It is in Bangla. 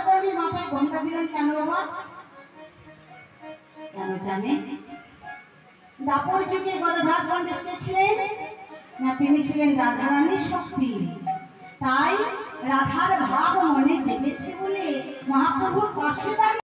বলি মাথায় ঘোমটা দিলেন কেন বাবা? কেন জানে? দাপর যুগে গদাধর পণ্ডিত ছিলেন না, তিনি ছিলেন রাধারানীর শক্তি। তাই রাধার ভাব মনে জেগেছে বলে মহাপ্রভুর পাশে দাঁড়িয়ে